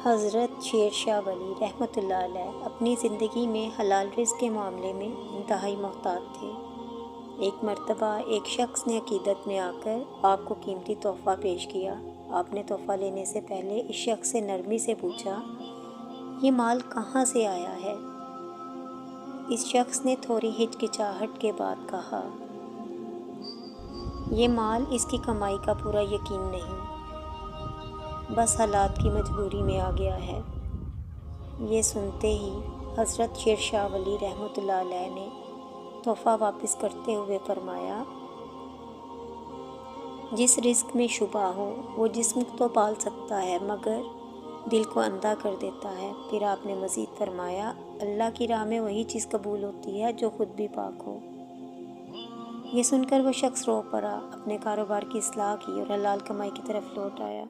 حضرت شیر شاہ ولی رحمۃ اللہ علیہ اپنی زندگی میں حلال رزق کے معاملے میں انتہائی محتاط تھے۔ ایک مرتبہ ایک شخص نے عقیدت میں آ کر آپ کو قیمتی تحفہ پیش کیا۔ آپ نے تحفہ لینے سے پہلے اس شخص سے نرمی سے پوچھا، یہ مال کہاں سے آیا ہے؟ اس شخص نے تھوڑی ہچکچاہٹ کے بعد کہا، یہ مال اس کی کمائی کا پورا یقین نہیں، بس حالات کی مجبوری میں آ گیا ہے۔ یہ سنتے ہی حضرت شیر شاہ ولی رحمۃ اللہ علیہ نے تحفہ واپس کرتے ہوئے فرمایا، جس رزق میں شبہ ہو وہ جسم تو پال سکتا ہے مگر دل کو اندھا کر دیتا ہے۔ پھر آپ نے مزید فرمایا، اللہ کی راہ میں وہی چیز قبول ہوتی ہے جو خود بھی پاک ہو۔ یہ سن کر وہ شخص رو پڑا، اپنے کاروبار کی اصلاح کی اور حلال کمائی کی طرف لوٹ آیا۔